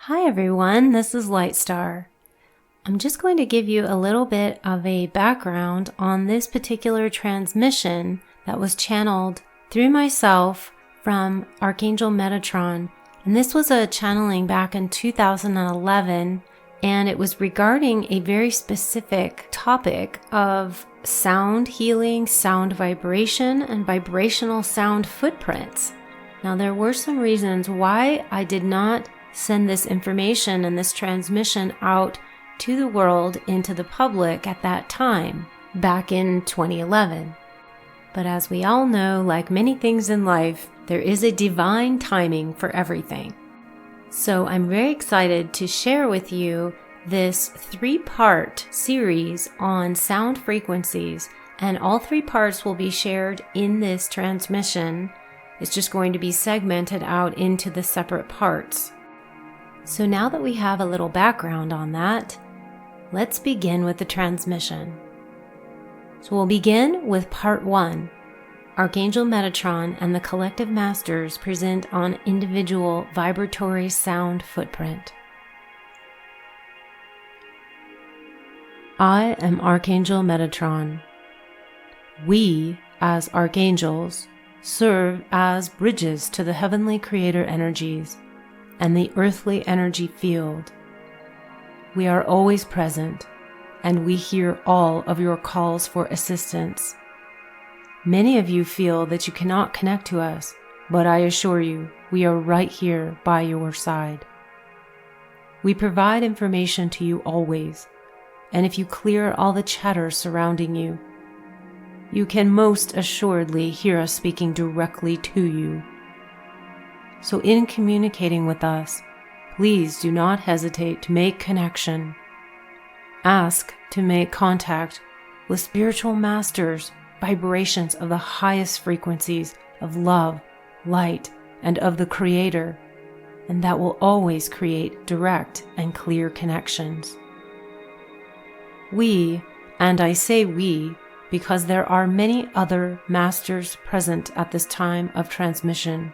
Hi everyone, this is Lightstar. I'm just going to give you a little bit of a background on this particular transmission that was channeled through myself from Archangel Metatron. And this was a channeling back in 2011, and it was regarding a very specific topic of sound healing, sound vibration, and vibrational sound footprints. Now there were some reasons why I did not send this information and this transmission out to the world, into the public at that time, back in 2011. But as we all know, like many things in life, there is a divine timing for everything. So I'm very excited to share with you this 3-part series on sound frequencies, and all 3 parts will be shared in this transmission. It's just going to be segmented out into the separate parts. So now that we have a little background on that, let's begin with the transmission. So we'll begin with part 1. Archangel Metatron and the Collective Masters present on individual vibratory sound footprint. I am Archangel Metatron. We, as archangels, serve as bridges to the heavenly creator energies and the earthly energy field. We are always present, and we hear all of your calls for assistance. Many of you feel that you cannot connect to us, but I assure you, we are right here by your side. We provide information to you always, and if you clear all the chatter surrounding you, you can most assuredly hear us speaking directly to you. So in communicating with us, please do not hesitate to make connection. Ask to make contact with spiritual masters, vibrations of the highest frequencies of love, light, and of the Creator, and that will always create direct and clear connections. We, and I say we, because there are many other masters present at this time of transmission,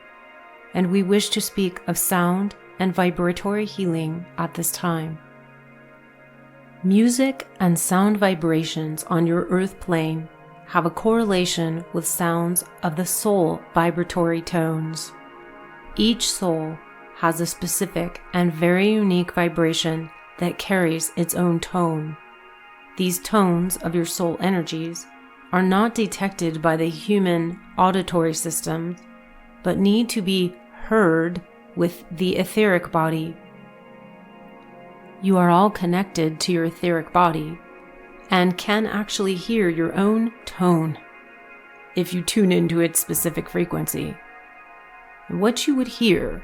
and we wish to speak of sound and vibratory healing at this time. Music and sound vibrations on your earth plane have a correlation with sounds of the soul vibratory tones. Each soul has a specific and very unique vibration that carries its own tone. These tones of your soul energies are not detected by the human auditory system, but need to be heard with the etheric body. You are all connected to your etheric body and can actually hear your own tone if you tune into its specific frequency. And what you would hear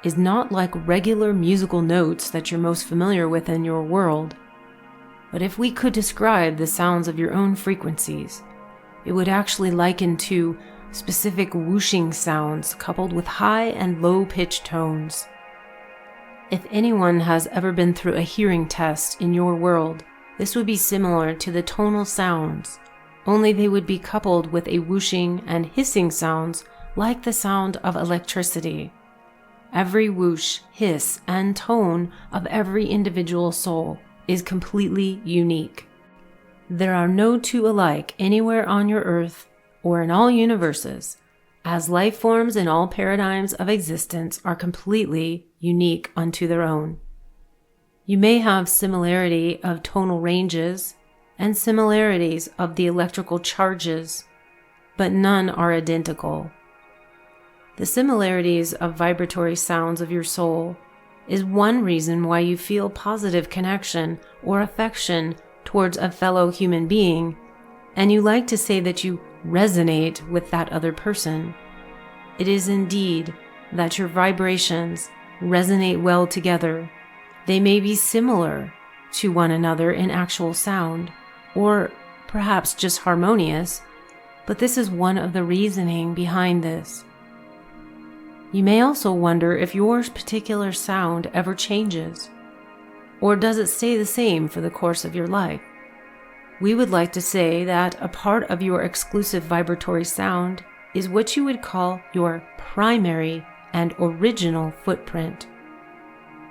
is not like regular musical notes that you're most familiar with in your world, but if we could describe the sounds of your own frequencies, it would actually liken to specific whooshing sounds coupled with high and low pitched tones. If anyone has ever been through a hearing test in your world, this would be similar to the tonal sounds, only they would be coupled with a whooshing and hissing sounds like the sound of electricity. Every whoosh, hiss, and tone of every individual soul is completely unique. There are no two alike anywhere on your earth or in all universes, as life forms in all paradigms of existence are completely unique unto their own. You may have similarity of tonal ranges and similarities of the electrical charges, but none are identical. The similarities of vibratory sounds of your soul is one reason why you feel positive connection or affection towards a fellow human being, and you like to say that you resonate with that other person. It is indeed that your vibrations resonate well together. They may be similar to one another in actual sound, or perhaps just harmonious, but this is one of the reasoning behind this. You may also wonder if your particular sound ever changes, or does it stay the same for the course of your life? We would like to say that a part of your exclusive vibratory sound is what you would call your primary and original footprint.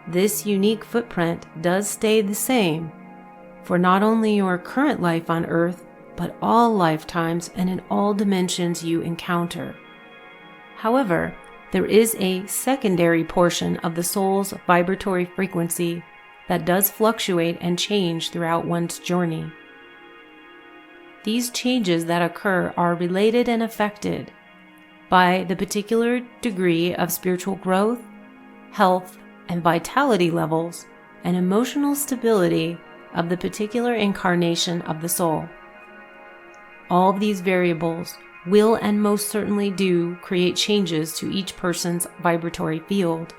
this unique footprint does stay the same for not only your current life on Earth, but all lifetimes and in all dimensions you encounter. However, there is a secondary portion of the soul's vibratory frequency that does fluctuate and change throughout one's journey. These changes that occur are related and affected by the particular degree of spiritual growth, health, and vitality levels, and emotional stability of the particular incarnation of the soul. All of these variables will and most certainly do create changes to each person's vibratory field.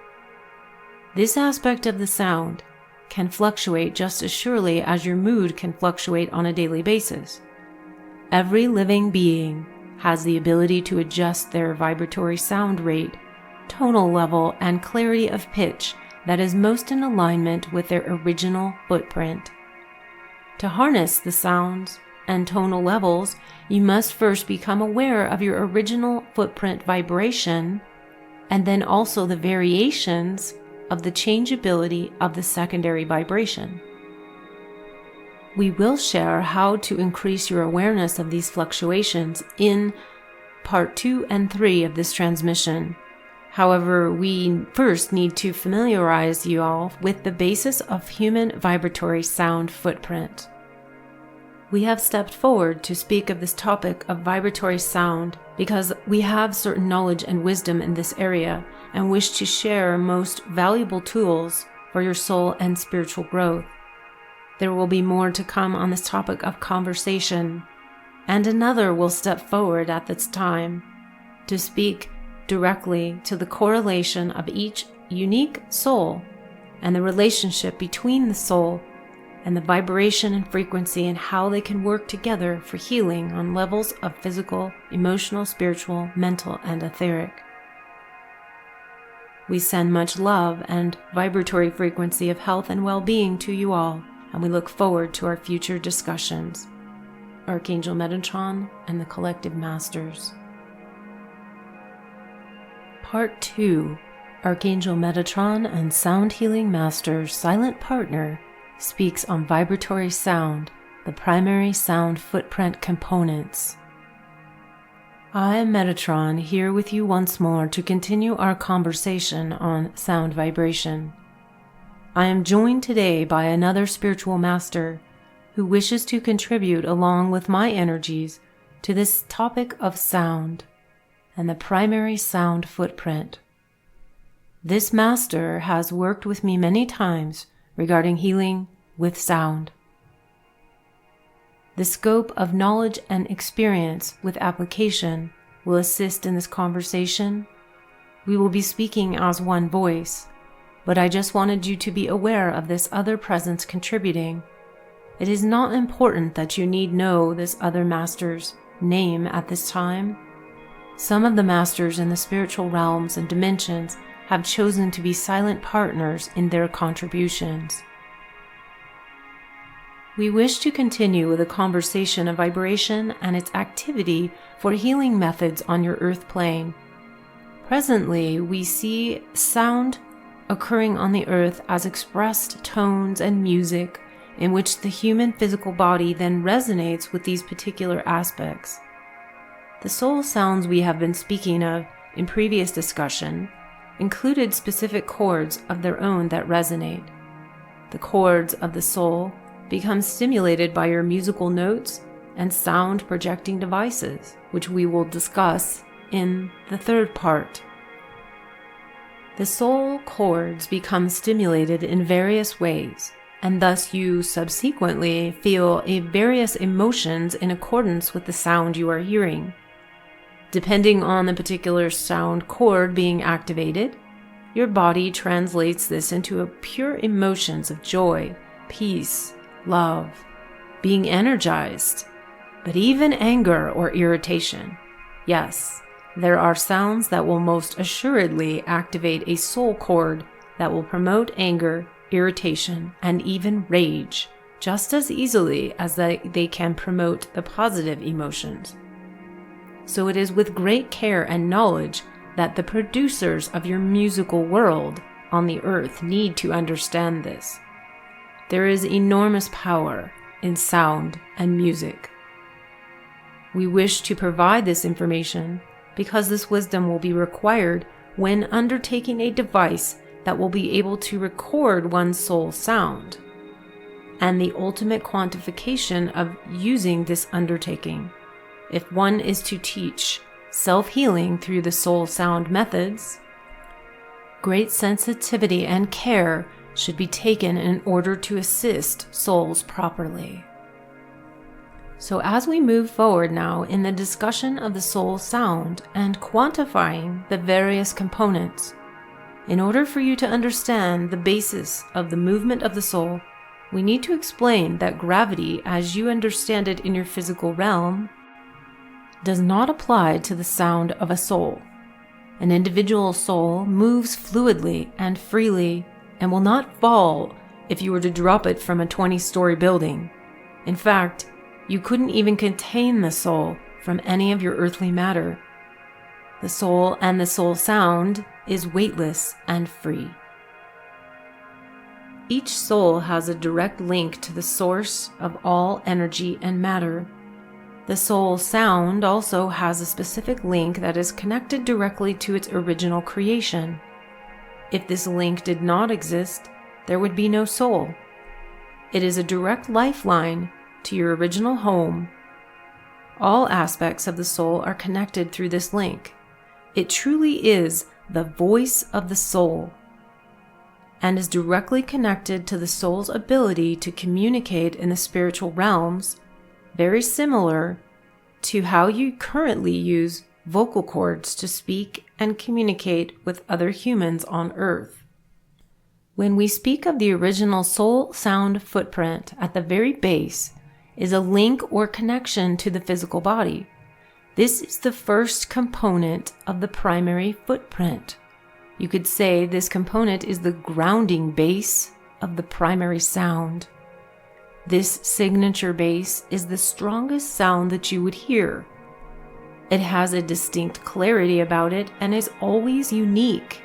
This aspect of the sound can fluctuate just as surely as your mood can fluctuate on a daily basis. Every living being has the ability to adjust their vibratory sound rate, tonal level, and clarity of pitch that is most in alignment with their original footprint. To harness the sounds and tonal levels, you must first become aware of your original footprint vibration, and then also the variations of the changeability of the secondary vibration. We will share how to increase your awareness of these fluctuations in part 2 and 3 of this transmission. However, we first need to familiarize you all with the basis of human vibratory sound footprint. We have stepped forward to speak of this topic of vibratory sound because we have certain knowledge and wisdom in this area and wish to share most valuable tools for your soul and spiritual growth. There will be more to come on this topic of conversation, and another will step forward at this time to speak directly to the correlation of each unique soul and the relationship between the soul and the vibration and frequency and how they can work together for healing on levels of physical, emotional, spiritual, mental, and etheric. We send much love and vibratory frequency of health and well-being to you all, and we look forward to our future discussions. Archangel Metatron and the Collective Masters. Part 2. Archangel Metatron and Sound Healing Master's Silent Partner speaks on vibratory sound, the primary sound footprint components. I am Metatron, here with you once more to continue our conversation on sound vibration. I am joined today by another spiritual master who wishes to contribute along with my energies to this topic of sound and the primary sound footprint. This master has worked with me many times regarding healing with sound. The scope of knowledge and experience with application will assist in this conversation. We will be speaking as one voice, but I just wanted you to be aware of this other presence contributing. It is not important that you need know this other master's name at this time. Some of the masters in the spiritual realms and dimensions have chosen to be silent partners in their contributions. We wish to continue with a conversation of vibration and its activity for healing methods on your earth plane. Presently, we see sound occurring on the earth as expressed tones and music in which the human physical body then resonates with these particular aspects. The soul sounds we have been speaking of in previous discussion included specific chords of their own that resonate. The chords of the soul become stimulated by your musical notes and sound projecting devices, which we will discuss in the third part. The soul chords become stimulated in various ways, and thus you subsequently feel various emotions in accordance with the sound you are hearing. Depending on the particular sound chord being activated, your body translates this into a pure emotions of joy, peace, love, being energized, but even anger or irritation. Yes, there are sounds that will most assuredly activate a soul chord that will promote anger, irritation, and even rage, just as easily as they can promote the positive emotions. So it is with great care and knowledge that the producers of your musical world on the earth need to understand this. There is enormous power in sound and music. We wish to provide this information because this wisdom will be required when undertaking a device that will be able to record one's soul sound, and the ultimate quantification of using this undertaking. If one is to teach self-healing through the soul sound methods, great sensitivity and care should be taken in order to assist souls properly. So as we move forward now in the discussion of the soul sound and quantifying the various components, in order for you to understand the basis of the movement of the soul, we need to explain that gravity, as you understand it in your physical realm, does not apply to the sound of a soul. An individual soul moves fluidly and freely and will not fall if you were to drop it from a 20-story building. In fact, you couldn't even contain the soul from any of your earthly matter. The soul and the soul sound is weightless and free. Each soul has a direct link to the source of all energy and matter. The soul sound also has a specific link that is connected directly to its original creation. If this link did not exist, there would be no soul. It is a direct lifeline to your original home. All aspects of the soul are connected through this link. It truly is the voice of the soul and is directly connected to the soul's ability to communicate in the spiritual realms, very similar to how you currently use vocal cords to speak and communicate with other humans on Earth. When we speak of the original soul sound footprint, at the very base is a link or connection to the physical body. This is the first component of the primary footprint. You could say this component is the grounding base of the primary sound. This signature base is the strongest sound that you would hear. It has a distinct clarity about it and is always unique.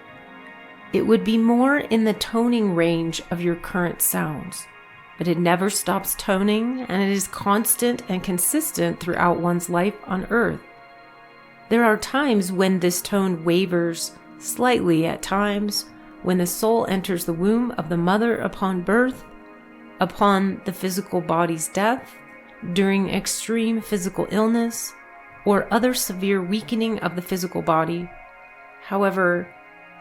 It would be more in the toning range of your current sounds, but it never stops toning, and it is constant and consistent throughout one's life on Earth. There are times when this tone wavers slightly at times, when the soul enters the womb of the mother upon birth, upon the physical body's death, during extreme physical illness, or other severe weakening of the physical body. However,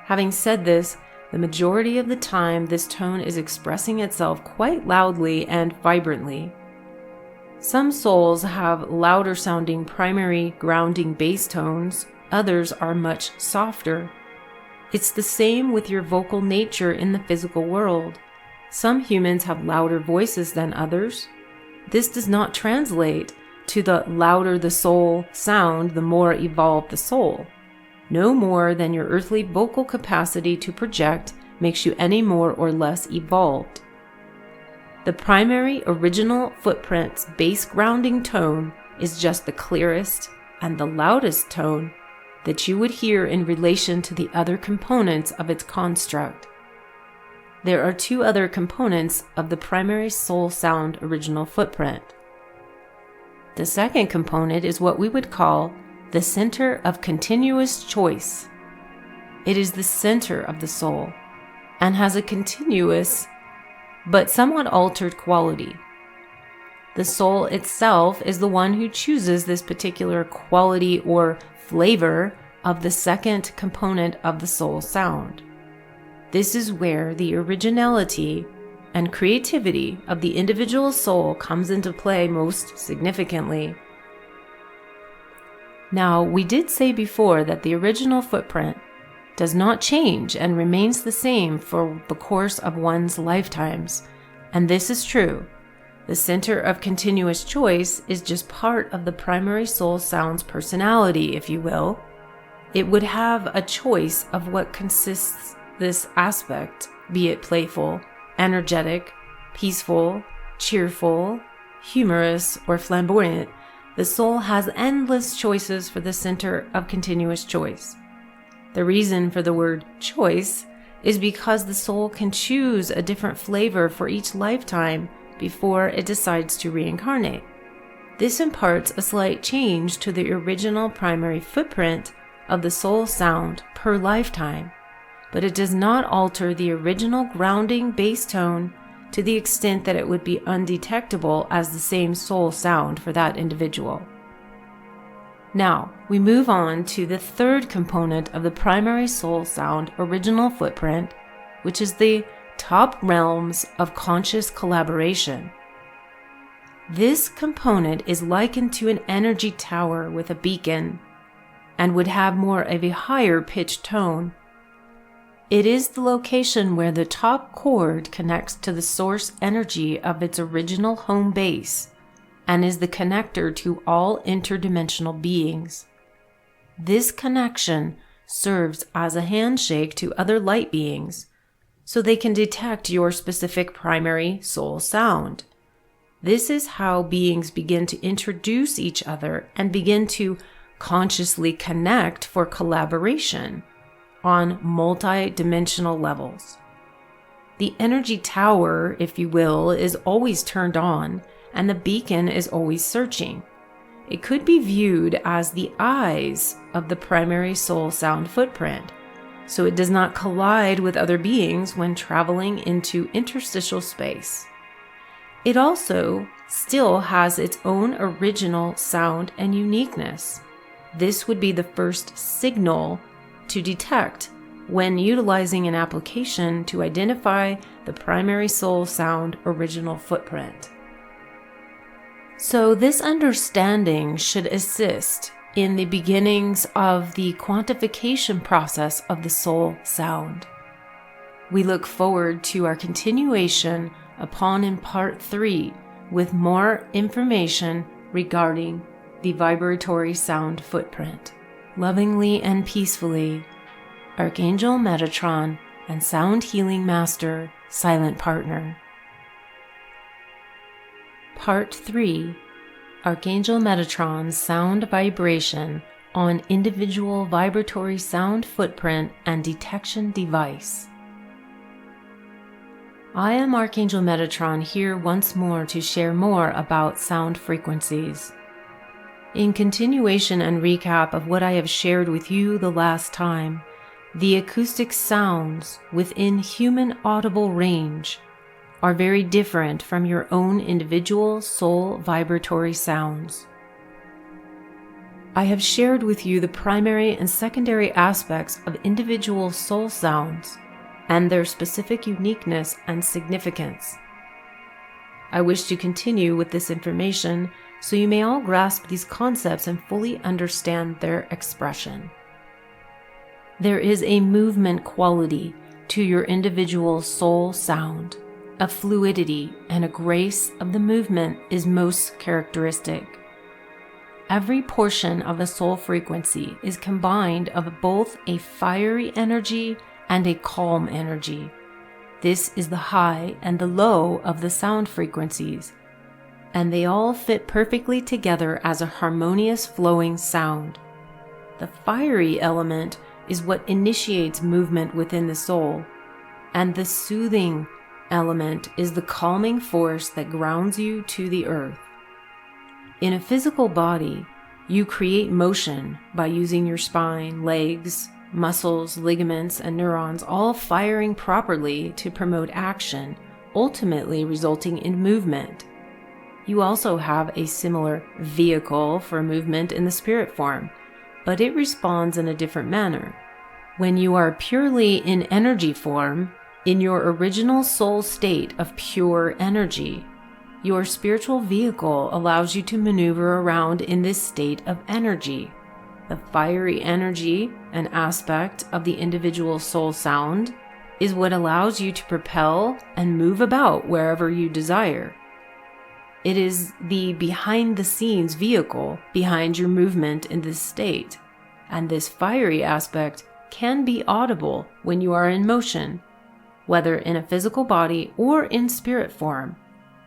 having said this, the majority of the time this tone is expressing itself quite loudly and vibrantly. Some souls have louder sounding primary grounding bass tones, others are much softer. It's the same with your vocal nature in the physical world. Some humans have louder voices than others. This does not translate to the louder the soul sound, the more evolved the soul. No more than your earthly vocal capacity to project makes you any more or less evolved. The primary original footprint's bass grounding tone is just the clearest and the loudest tone that you would hear in relation to the other components of its construct. There are two other components of the primary soul sound original footprint. The second component is what we would call the center of continuous choice. It is the center of the soul and has a continuous but somewhat altered quality. The soul itself is the one who chooses this particular quality or flavor of the second component of the soul sound. This is where the originality and creativity of the individual soul comes into play most significantly. Now, we did say before that the original footprint does not change and remains the same for the course of one's lifetimes, and this is true. The center of continuous choice is just part of the primary soul sound's personality, if you will. It would have a choice of what consists this aspect, be it playful, energetic, peaceful, cheerful, humorous, or flamboyant. The soul has endless choices for the center of continuous choice. The reason for the word choice is because the soul can choose a different flavor for each lifetime before it decides to reincarnate. This imparts a slight change to the original primary footprint of the soul sound per lifetime, but it does not alter the original grounding bass tone to the extent that it would be undetectable as the same soul sound for that individual. Now, we move on to the third component of the primary soul sound original footprint, which is the top realms of conscious collaboration. This component is likened to an energy tower with a beacon and would have more of a higher pitched tone. It is the location where the top chord connects to the source energy of its original home base and is the connector to all interdimensional beings. This connection serves as a handshake to other light beings so they can detect your specific primary soul sound. This is how beings begin to introduce each other and begin to consciously connect for collaboration on multi-dimensional levels. The energy tower, if you will, is always turned on, and the beacon is always searching. It could be viewed as the eyes of the primary soul sound footprint, so it does not collide with other beings when traveling into interstitial space. It also still has its own original sound and uniqueness. This would be the first signal to detect when utilizing an application to identify the primary soul sound original footprint. So this understanding should assist in the beginnings of the quantification process of the soul sound. We look forward to our continuation upon in part 3 with more information regarding the vibratory sound footprint. Lovingly and peacefully, Archangel Metatron and Sound Healing Master, Silent Partner. Part 3, Archangel Metatron's Sound Vibration on Individual Vibratory Sound Footprint and Detection Device. I am Archangel Metatron here once more to share more about sound frequencies. In continuation and recap of what I have shared with you the last time, the acoustic sounds within human audible range are very different from your own individual soul vibratory sounds. I have shared with you the primary and secondary aspects of individual soul sounds and their specific uniqueness and significance. I wish to continue with this information so you may all grasp these concepts and fully understand their expression. There is a movement quality to your individual soul sound. A fluidity and a grace of the movement is most characteristic. Every portion of the soul frequency is combined of both a fiery energy and a calm energy. This is the high and the low of the sound frequencies, and they all fit perfectly together as a harmonious flowing sound. The fiery element is what initiates movement within the soul, and the soothing element is the calming force that grounds you to the earth. In a physical body, you create motion by using your spine, legs, muscles, ligaments, and neurons all firing properly to promote action, ultimately resulting in movement. You also have a similar vehicle for movement in the spirit form, but it responds in a different manner. When you are purely in energy form, in your original soul state of pure energy, your spiritual vehicle allows you to maneuver around in this state of energy. The fiery energy, an aspect of the individual soul sound, is what allows you to propel and move about wherever you desire. It is the behind-the-scenes vehicle behind your movement in this state, and this fiery aspect can be audible when you are in motion, whether in a physical body or in spirit form.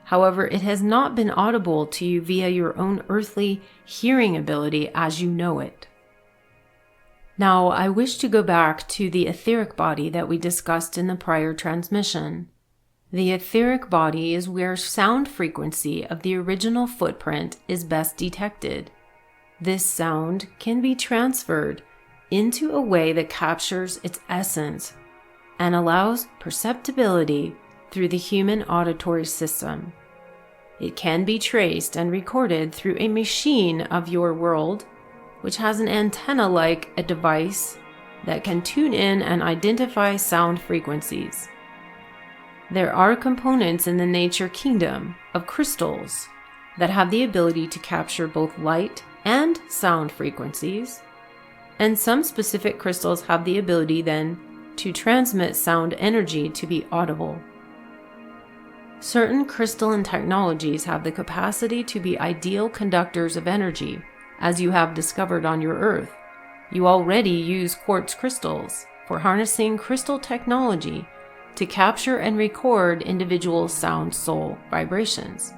However, it has not been audible to you via your own earthly hearing ability as you know it. Now, I wish to go back to the etheric body that we discussed in the prior transmission. The etheric body is where sound frequency of the original footprint is best detected. This sound can be transferred into a way that captures its essence and allows perceptibility through the human auditory system. It can be traced and recorded through a machine of your world, which has an antenna like a device that can tune in and identify sound frequencies. There are components in the nature kingdom of crystals that have the ability to capture both light and sound frequencies, and some specific crystals have the ability then to transmit sound energy to be audible. Certain crystalline technologies have the capacity to be ideal conductors of energy, as you have discovered on your Earth. You already use quartz crystals for harnessing crystal technology to capture and record individual sound soul vibrations.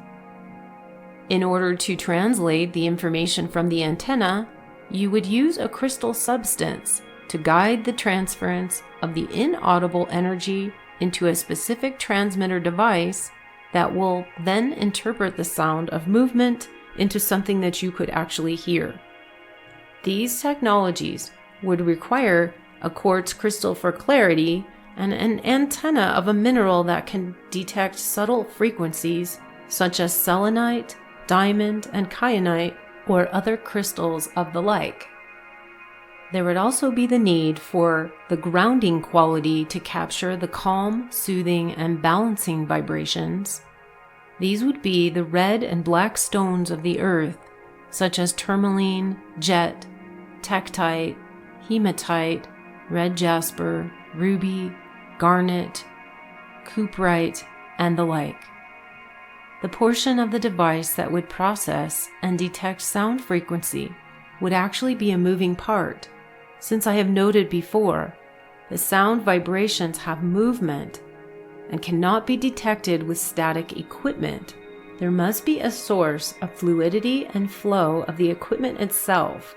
In order to translate the information from the antenna, you would use a crystal substance to guide the transference of the inaudible energy into a specific transmitter device that will then interpret the sound of movement into something that you could actually hear. These technologies would require a quartz crystal for clarity and an antenna of a mineral that can detect subtle frequencies such as selenite, diamond, and kyanite, or other crystals of the like. There would also be the need for the grounding quality to capture the calm, soothing, and balancing vibrations. These would be the red and black stones of the earth, such as tourmaline, jet, tektite, hematite, red jasper, ruby, garnet, cuprite, and the like. The portion of the device that would process and detect sound frequency would actually be a moving part. Since I have noted before, the sound vibrations have movement and cannot be detected with static equipment. There must be a source of fluidity and flow of the equipment itself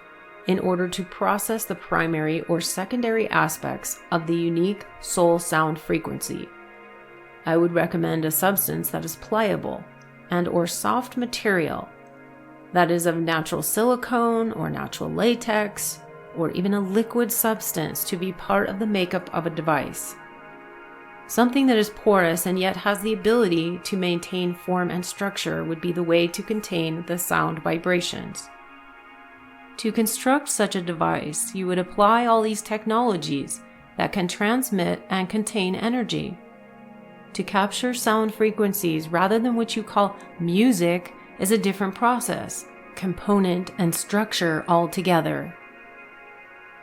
in order to process the primary or secondary aspects of the unique soul sound frequency. I would recommend a substance that is pliable and or soft material, that is of natural silicone or natural latex, or even a liquid substance to be part of the makeup of a device. Something that is porous and yet has the ability to maintain form and structure would be the way to contain the sound vibrations. To construct such a device, you would apply all these technologies that can transmit and contain energy. To capture sound frequencies rather than what you call music is a different process, component, and structure altogether.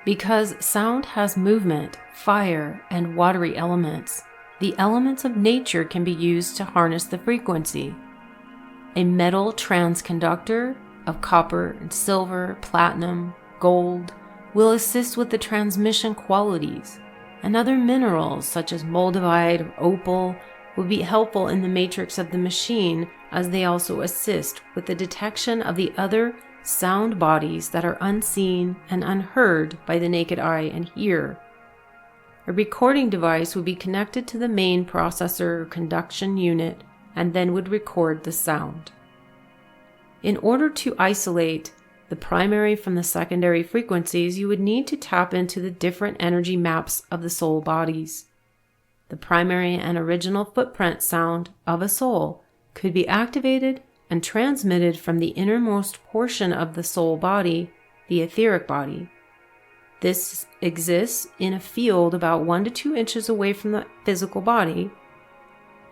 Because sound has movement, fire, and watery elements, the elements of nature can be used to harness the frequency. A metal transconductor of copper and silver, platinum, gold will assist with the transmission qualities, and other minerals such as moldavite or opal will be helpful in the matrix of the machine, as they also assist with the detection of the other sound bodies that are unseen and unheard by the naked eye and ear. A recording device would be connected to the main processor or conduction unit and then would record the sound. In order to isolate the primary from the secondary frequencies, you would need to tap into the different energy maps of the soul bodies. The primary and original footprint sound of a soul could be activated and transmitted from the innermost portion of the soul body, the etheric body. This exists in a field about 1 to 2 inches away from the physical body.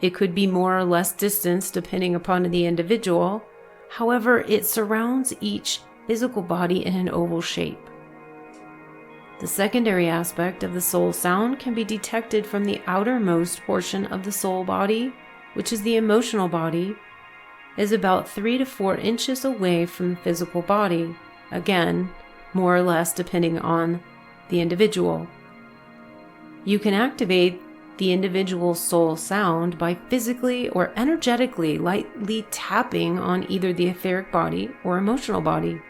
It could be more or less distance depending upon the individual. However, it surrounds each physical body in an oval shape. The secondary aspect of the soul sound can be detected from the outermost portion of the soul body, which is the emotional body, is about 3 to 4 inches away from the physical body, again, more or less depending on the individual. You can activate the individual soul sound by physically or energetically lightly tapping on either the etheric body or emotional body.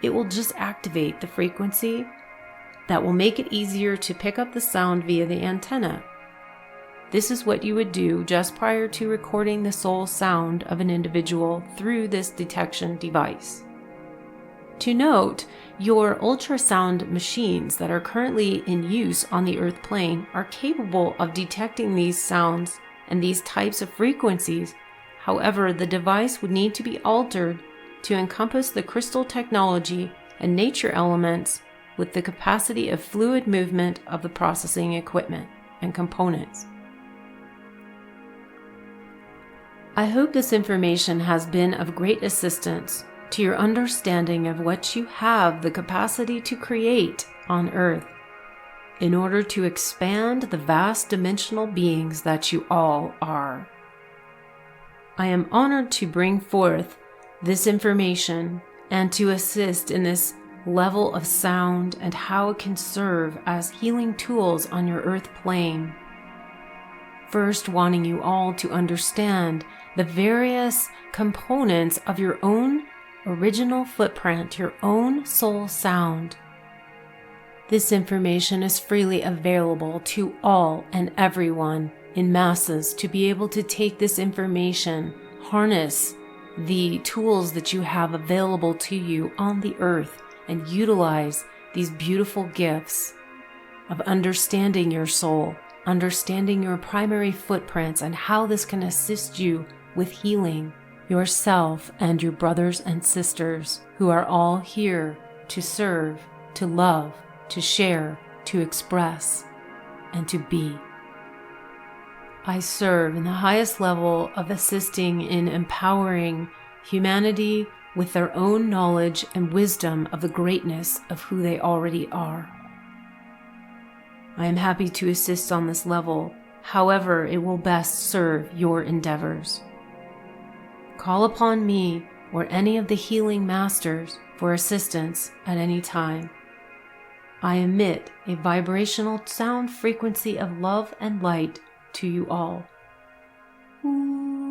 It will just activate the frequency that will make it easier to pick up the sound via the antenna. This is what you would do just prior to recording the soul sound of an individual through this detection device. To note, your ultrasound machines that are currently in use on the Earth plane are capable of detecting these sounds and these types of frequencies. However, the device would need to be altered to encompass the crystal technology and nature elements with the capacity of fluid movement of the processing equipment and components. I hope this information has been of great assistance to your understanding of what you have the capacity to create on Earth in order to expand the vast dimensional beings that you all are. I am honored to bring forth this information and to assist in this level of sound and how it can serve as healing tools on your Earth plane. First, wanting you all to understand the various components of your own original footprint, your own soul sound. This information is freely available to all and everyone in masses to be able to take this information, harness the tools that you have available to you on the Earth, and utilize these beautiful gifts of understanding your soul, understanding your primary footprints, and how this can assist you with healing yourself and your brothers and sisters who are all here to serve, to love, to share, to express, and to be. I serve in the highest level of assisting in empowering humanity with their own knowledge and wisdom of the greatness of who they already are. I am happy to assist on this level, however it will best serve your endeavors. Call upon me or any of the healing masters for assistance at any time. I emit a vibrational sound frequency of love and light to you all. Ooh.